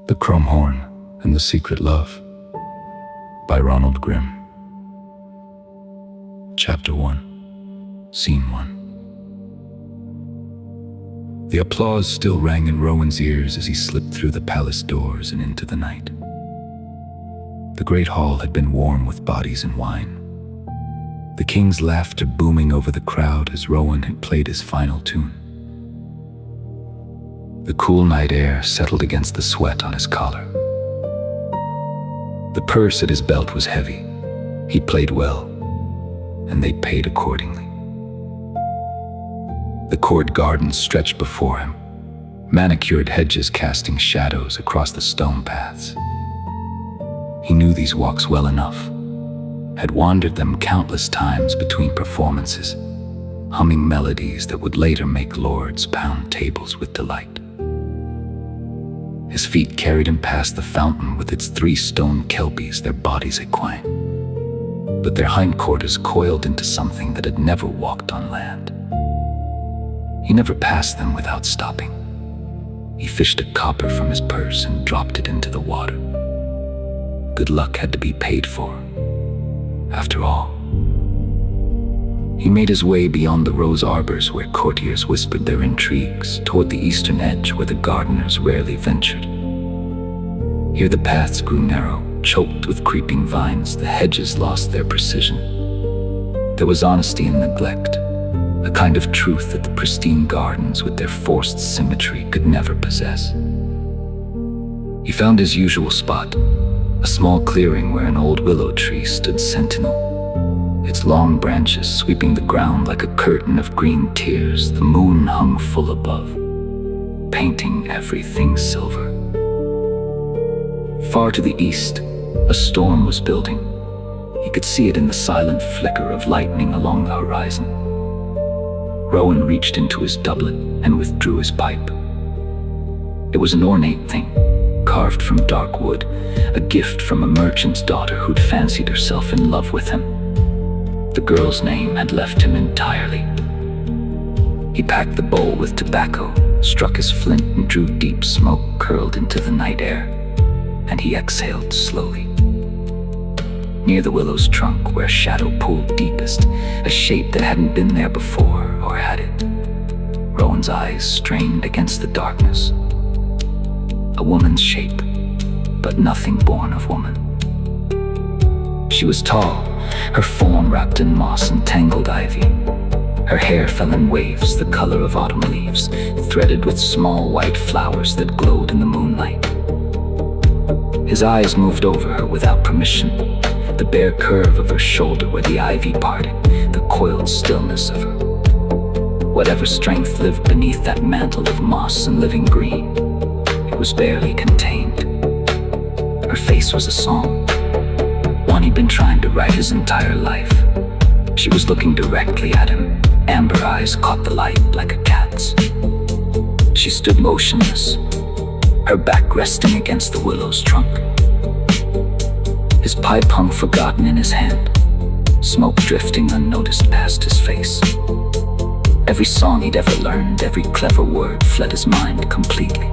The Chrome Horn and the Secret Love by Ronald Grimm. Chapter 1, Scene 1. The applause still rang in Rowan's ears as he slipped through the palace doors and into the night. The great hall had been warm with bodies and wine, the king's laughter booming over the crowd as Rowan had played his final tune. The cool night air settled against the sweat on his collar. The purse at his belt was heavy. He played well, and they paid accordingly. The court garden stretched before him, manicured hedges casting shadows across the stone paths. He knew these walks well enough, had wandered them countless times between performances, humming melodies that would later make lords pound tables with delight. His feet carried him past the fountain with its 3 stone kelpies, their bodies equine, but their hindquarters coiled into something that had never walked on land. He never passed them without stopping. He fished a copper from his purse and dropped it into the water. Good luck had to be paid for, after all. He made his way beyond the rose arbors where courtiers whispered their intrigues, toward the eastern edge where the gardeners rarely ventured. Here the paths grew narrow, choked with creeping vines, the hedges lost their precision. There was honesty in neglect, a kind of truth that the pristine gardens with their forced symmetry could never possess. He found his usual spot, a small clearing where an old willow tree stood sentinel, its long branches sweeping the ground like a curtain of green tears. The moon hung full above, painting everything silver. Far to the east, a storm was building. He could see it in the silent flicker of lightning along the horizon. Rowan reached into his doublet and withdrew his pipe. It was an ornate thing, carved from dark wood, a gift from a merchant's daughter who'd fancied herself in love with him. The girl's name had left him entirely. He packed the bowl with tobacco, struck his flint and drew deep smoke curled into the night air, and he exhaled slowly. Near the willow's trunk, where shadow pooled deepest, a shape that hadn't been there before, or had it? Rowan's eyes strained against the darkness. A woman's shape, but nothing born of woman. She was tall, her form wrapped in moss and tangled ivy. Her hair fell in waves, the color of autumn leaves, threaded with small white flowers that glowed in the moonlight. His eyes moved over her without permission, the bare curve of her shoulder where the ivy parted, the coiled stillness of her. Whatever strength lived beneath that mantle of moss and living green, it was barely contained. Her face was a song, one he'd been trying to write his entire life. She was looking directly at him. Amber eyes caught the light like a cat's. She stood motionless, her back resting against the willow's trunk. His pipe hung forgotten in his hand, smoke drifting unnoticed past his face. Every song he'd ever learned, every clever word fled his mind completely.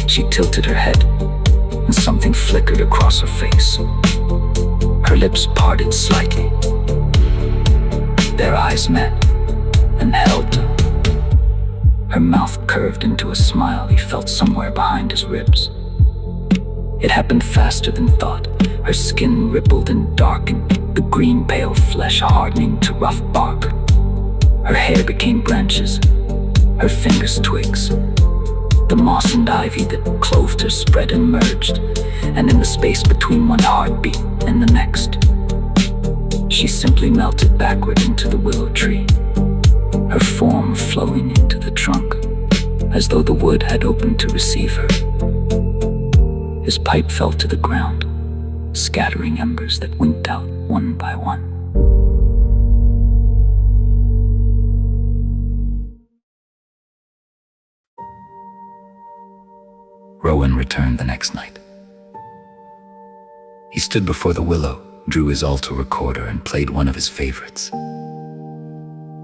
She tilted her head, and something flickered across her face. Her lips parted slightly. Their eyes met and held. Her mouth curved into a smile he felt somewhere behind his ribs. It happened faster than thought. Her skin rippled and darkened, the green pale flesh hardening to rough bark. Her hair became branches, her fingers twigs. The moss and ivy that clothed her spread and merged, and in the space between one heartbeat and the next, she simply melted backward into the willow tree, her form flowing into the trunk, as though the wood had opened to receive her. His pipe fell to the ground, scattering embers that winked out one by one. Rowan returned the next night. He stood before the willow, drew his alto recorder, and played one of his favorites.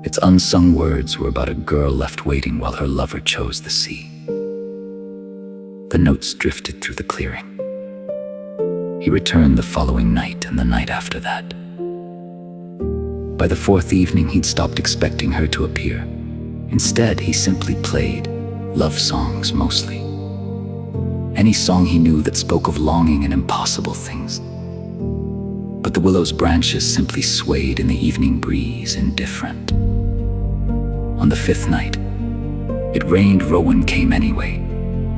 Its unsung words were about a girl left waiting while her lover chose the sea. The notes drifted through the clearing. He returned the following night and the night after that. By the fourth evening, he'd stopped expecting her to appear. Instead, he simply played love songs mostly. Any song he knew that spoke of longing and impossible things. But the willow's branches simply swayed in the evening breeze, indifferent. On the fifth night, it rained. Rowan came anyway.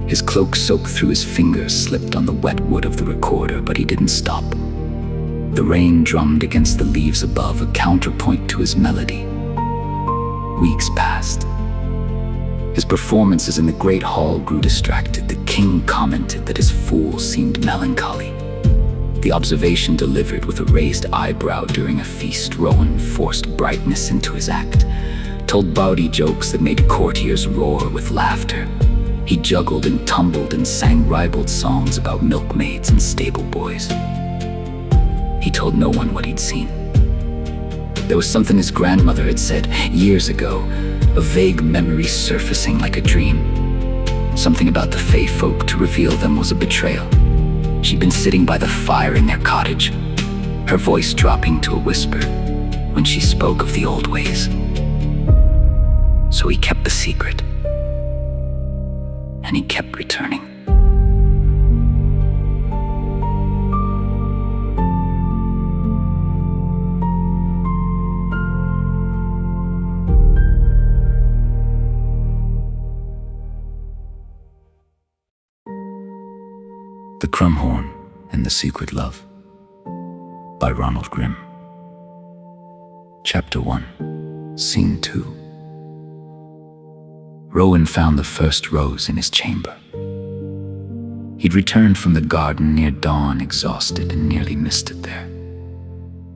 His cloak soaked through his fingers, slipped on the wet wood of the recorder, but he didn't stop. The rain drummed against the leaves above, a counterpoint to his melody. Weeks passed. His performances in the great hall grew distracted. The king commented that his fool seemed melancholy. The observation delivered with a raised eyebrow during a feast. Rowan forced brightness into his act, told bawdy jokes that made courtiers roar with laughter. He juggled and tumbled and sang ribald songs about milkmaids and stable boys. He told no one what he'd seen. There was something his grandmother had said years ago, a vague memory surfacing like a dream. Something about the Fae folk. To reveal them was a betrayal. She'd been sitting by the fire in their cottage, her voice dropping to a whisper when she spoke of the old ways. So he kept the secret, and he kept returning. The Crumhorn and the Secret Love by Ronald Grimm. Chapter 1, Scene 2. Rowan found the first rose in his chamber. He'd returned from the garden near dawn, exhausted, and nearly missed it there.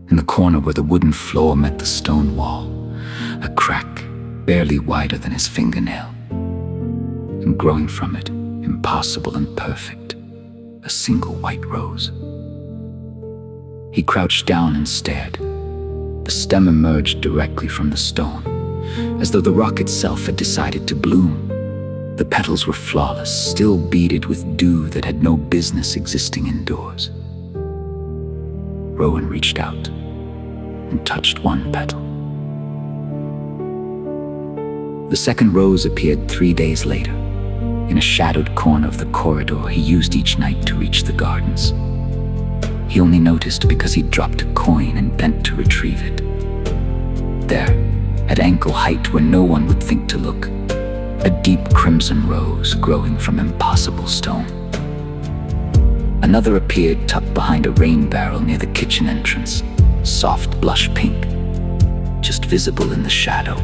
In the corner where the wooden floor met the stone wall, a crack barely wider than his fingernail, and growing from it, impossible and perfect, a single white rose. He crouched down and stared. The stem emerged directly from the stone, as though the rock itself had decided to bloom. The petals were flawless, still beaded with dew that had no business existing indoors. Rowan reached out and touched one petal. The second rose appeared 3 days later. In a shadowed corner of the corridor he used each night to reach the gardens. He only noticed because he'd dropped a coin and bent to retrieve it. There, at ankle height where no one would think to look, a deep crimson rose growing from impossible stone. Another appeared tucked behind a rain barrel near the kitchen entrance, soft blush pink, just visible in the shadow.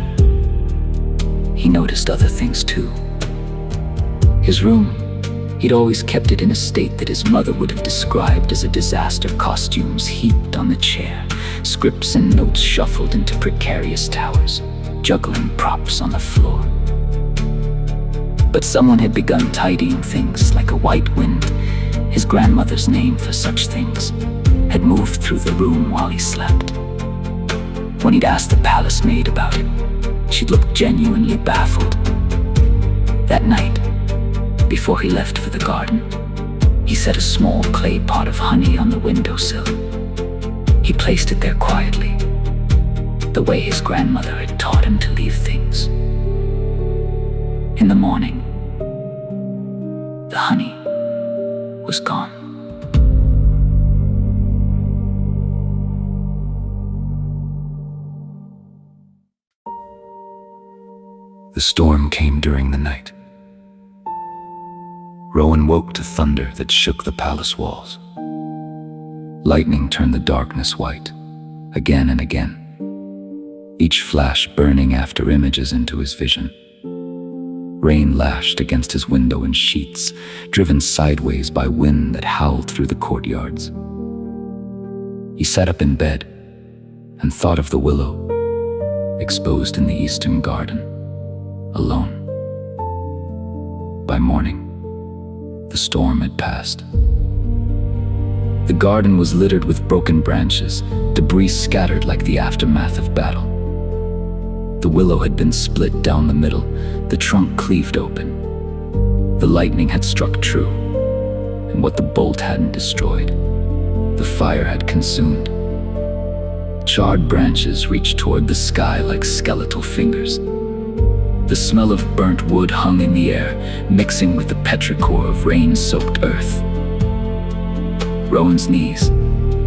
He noticed other things too. His room, he'd always kept it in a state that his mother would have described as a disaster. Costumes heaped on the chair, scripts and notes shuffled into precarious towers, juggling props on the floor. But someone had begun tidying things. Like a white wind, his grandmother's name for such things, had moved through the room while he slept. When he'd asked the palace maid about it, she'd looked genuinely baffled. That night, before he left for the garden, he set a small clay pot of honey on the windowsill. He placed it there quietly, the way his grandmother had taught him to leave things. In the morning, the honey was gone. The storm came during the night. Rowan woke to thunder that shook the palace walls. Lightning turned the darkness white, again and again, each flash burning after images into his vision. Rain lashed against his window in sheets, driven sideways by wind that howled through the courtyards. He sat up in bed and thought of the willow, exposed in the eastern garden, alone. By morning, the storm had passed. The garden was littered with broken branches, debris scattered like the aftermath of battle. The willow had been split down the middle, the trunk cleaved open. The lightning had struck true, and what the bolt hadn't destroyed, the fire had consumed. Charred branches reached toward the sky like skeletal fingers. The smell of burnt wood hung in the air, mixing with the petrichor of rain-soaked earth. Rowan's knees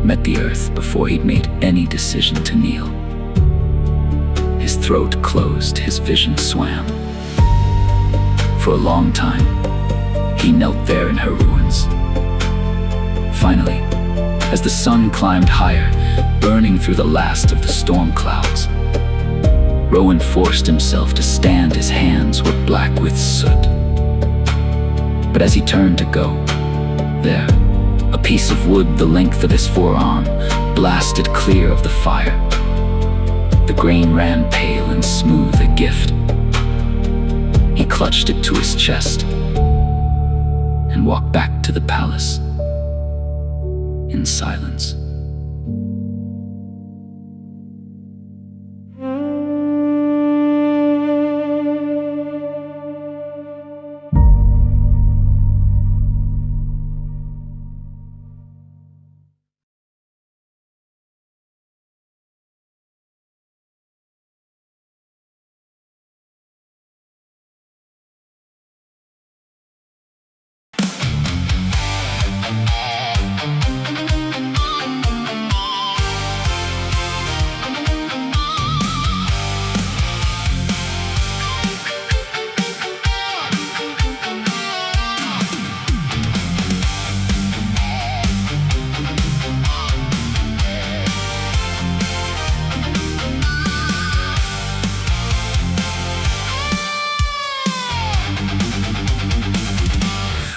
met the earth before he'd made any decision to kneel. His throat closed, his vision swam. For a long time, he knelt there in her ruins. Finally, as the sun climbed higher, burning through the last of the storm clouds, Rowan forced himself to stand. His hands were black with soot. But as he turned to go, there, a piece of wood the length of his forearm blasted clear of the fire. The grain ran pale and smooth, a gift. He clutched it to his chest and walked back to the palace in silence.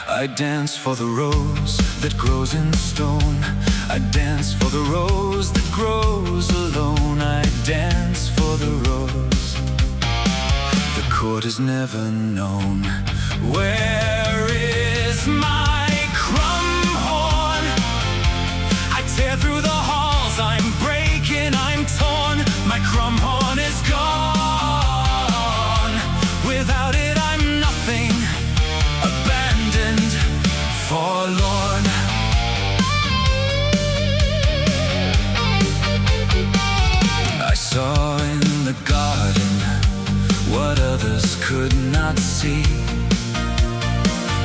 I dance for the rose that grows in stone. I dance for the rose that grows alone. I dance for the rose the court has never known. Where is my crumb horn? I tear through the halls, I'm breaking, I'm torn. My crumb horn is gone. Without it I'm nothing, abandoned, forlorn. I saw in the garden what others could not see.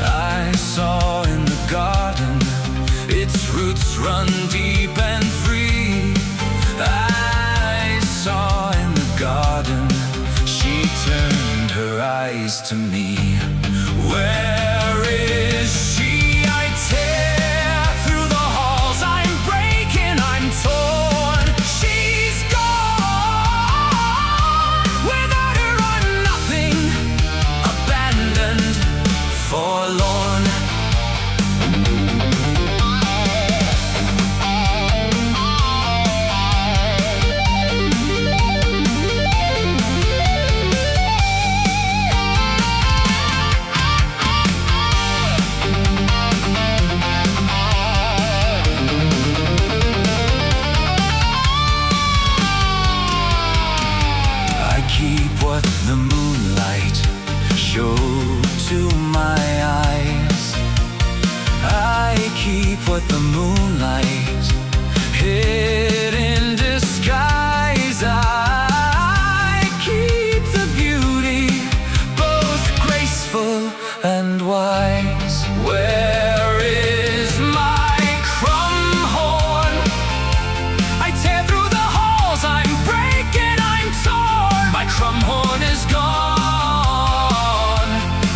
I saw in the garden its roots run deep and free. I saw in the garden she turned her eyes to me. Where is she? I tear through the halls, I'm breaking, I'm torn. She's gone. Without her I'm nothing, abandoned, forlorn. What the moonlight showed to my eyes, I keep what the moonlight hid in disguise. I keep the beauty, both graceful and wise. Where is my crumb horn? I tear through the halls, I'm breaking, I'm torn. My crumb horn is gone.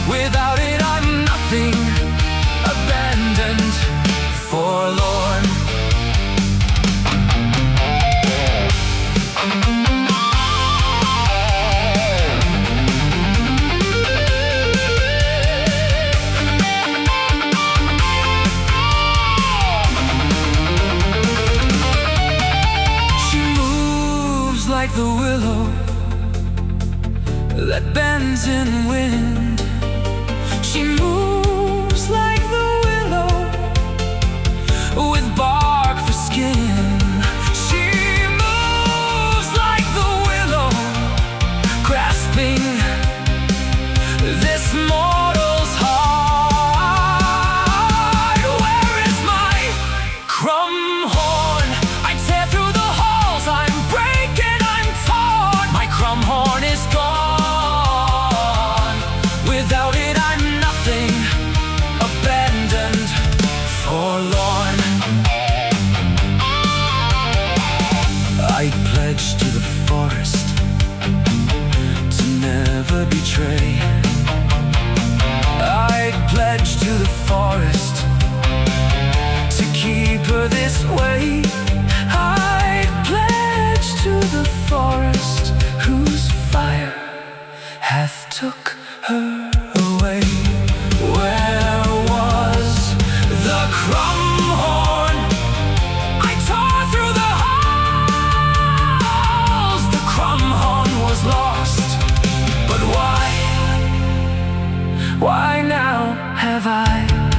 Without it I'm nothing, abandoned, forlorn. She moves like the willow that bends in wind. She moves like the willow with bark for skin. She moves like the willow, grasping this mortal's heart. pledge to the forest to keep her this way. I pledge to the forest whose fire hath took her away. Where was the crumhorn? I tore through the halls. The crumhorn was lost. But why now have I